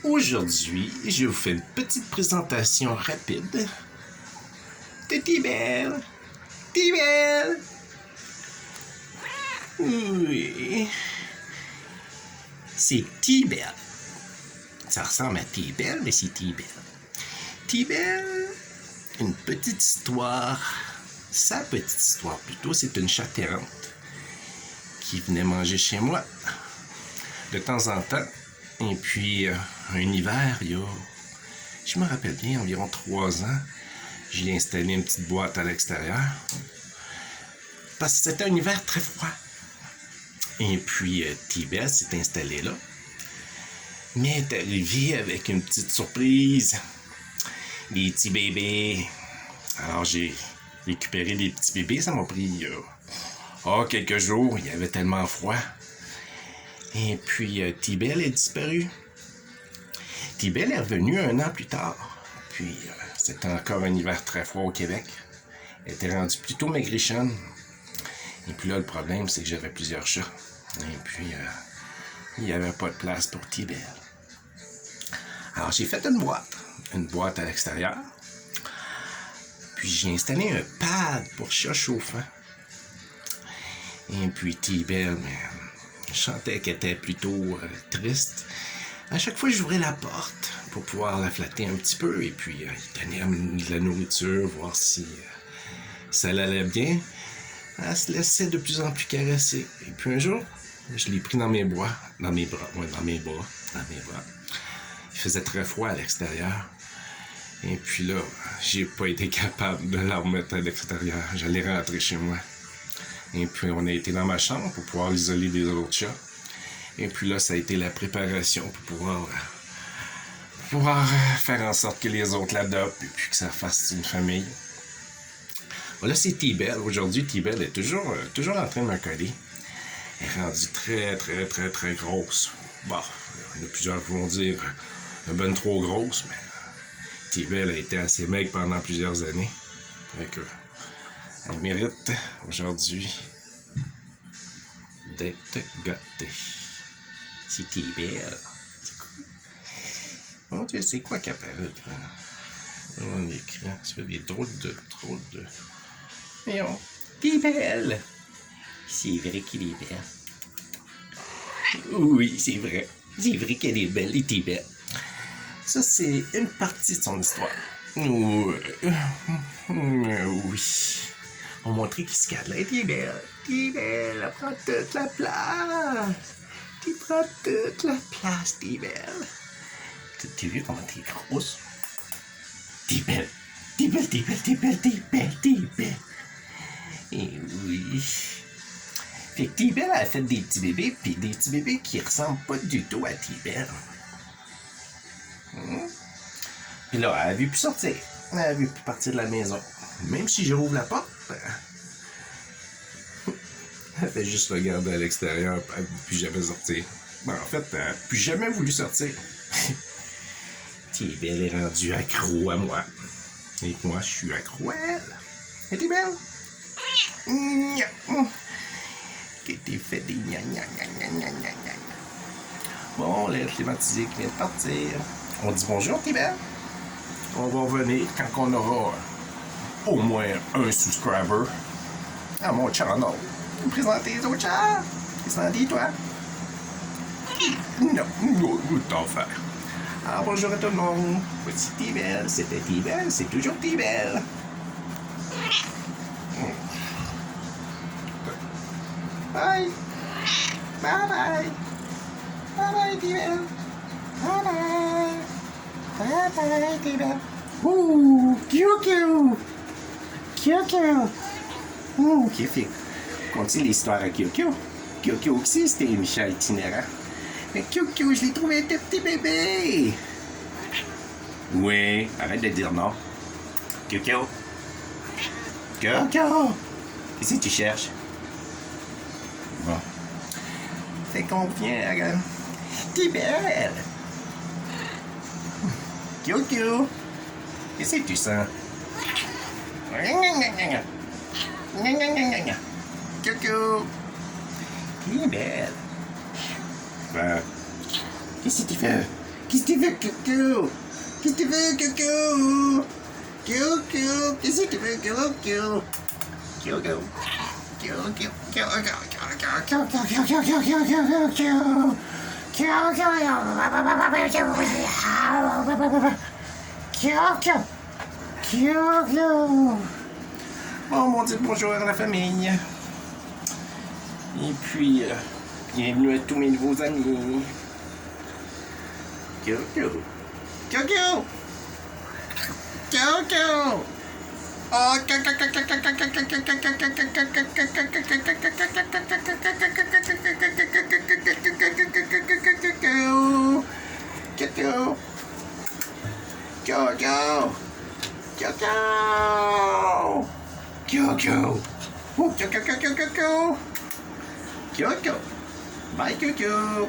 Aujourd'hui, je vous fais une petite présentation rapide de Tibelle. Tibelle! Oui. C'est Tibelle. Ça ressemble à Tibelle, mais c'est Tibelle. Tibelle, une petite histoire. Sa petite histoire plutôt, c'est une chatte errante qui venait manger chez moi de temps en temps. Et puis, un hiver, il y a, je me rappelle bien, environ 3 ans, j'ai installé une petite boîte à l'extérieur. Parce que c'était un hiver très froid. Et puis, Tibelle s'est installée là. Mais elle est arrivée avec une petite surprise. Des petits bébés. Alors, j'ai récupéré des petits bébés. Ça m'a pris quelques jours. Il y avait tellement froid. Et puis, Tibelle est disparue. Tibelle est revenue 1 an plus tard. Puis, c'était encore un hiver très froid au Québec. Elle était rendue plutôt maigrichonne. Et puis là, le problème, c'est que j'avais plusieurs chats. Et puis, il n'y avait pas de place pour Tibelle. Alors, j'ai fait une boîte à l'extérieur. Puis, j'ai installé un pad pour chat chauffant. Et puis, Tibelle, je sentais qu'elle était plutôt triste. À chaque fois, j'ouvrais la porte pour pouvoir la flatter un petit peu et puis donner de la nourriture, voir si ça allait bien. Elle se laissait de plus en plus caresser. Et puis un jour, je l'ai pris dans mes bras. Il faisait très froid à l'extérieur. Et puis là, j'ai pas été capable de la remettre à l'extérieur. J'allais rentrer chez moi. Et puis on a été dans ma chambre pour pouvoir l'isoler des autres chats. Et puis là, ça a été la préparation pour pouvoir faire en sorte que les autres l'adoptent et puis que ça fasse une famille. Voilà, c'est Tibelle. Aujourd'hui, Tibelle est toujours en train de me coller. Elle est rendue très, très, très, très grosse. Bon, il y en a plusieurs qui vont dire une bonne trop grosse, mais Tibelle a été assez maigre pendant plusieurs années. Donc, elle mérite aujourd'hui d'être gâtée. C'est Tibelle. Mon Dieu, c'est quoi qui apparaît? On écran, ça fait des drôles de... Voyons, Tibelle! C'est vrai qu'il est belle. Oui, c'est vrai. C'est vrai qu'elle est belle, et Tibelle. Ça, c'est une partie de son histoire. Oui. On montrait qu'il se calme. Tibelle, elle prend toute la place. Tu prends toute la place, Tibelle. T'as vu comment t'es grosse? Tibelle. Et oui. Fait que Tibelle a fait des petits bébés, puis des petits bébés qui ressemblent pas du tout à Tibelle. Puis là, elle a vu plus sortir. Elle a vu plus partir de la maison. Même si je rouvre la porte, elle fait juste regarder à l'extérieur, elle ne veut plus jamais sortir. En fait, elle n'a plus jamais voulu sortir. Tibelle est rendue accro à moi. Et moi, je suis accro à elle. Et Tibelle? T'es fait des gna. Bon, l'air climatisé qui vient de partir. On dit bonjour, Tibelle. On va revenir quand on aura au moins un subscriber à mon channel. Me présenter les autres chats. Qu'est-ce toi? Non, t'en faire. Alors bonjour à tout le monde. Voici Tibelle. C'était Tibelle, c'est toujours Tibelle. Bye. Bye, Tibelle. Bye, Tibelle. Ouh, Kyokyo. Ok, fait. Continue l'histoire à Kyokyo. Kyokyo aussi, c'était un chat itinérant. Mais Kyokyo, je l'ai trouvé un tout petit bébé. Oui, arrête de dire non. Kyokyo. Qu'est-ce que tu cherches? Bon. Fais qu'on vient à Tibelle. Kyokyo. Qu'est-ce que tu sens? Kyokyo. Tibelle. Qu'est-ce que tu fais? Qu'est-ce que tu veux, Coco? Qu'est-ce que tu veux, Coco? Coco, qu'est-ce que tu veux, Coco? Coco. Oh, mon dit bonjour à la famille. Et puis, bienvenue à tous mes nouveaux amis. Coco. Coco. Coco. Oh, Coco. Coco. Coco. Coco. Oh, Coco, Coco, Coco. Coco. Bye, Coco.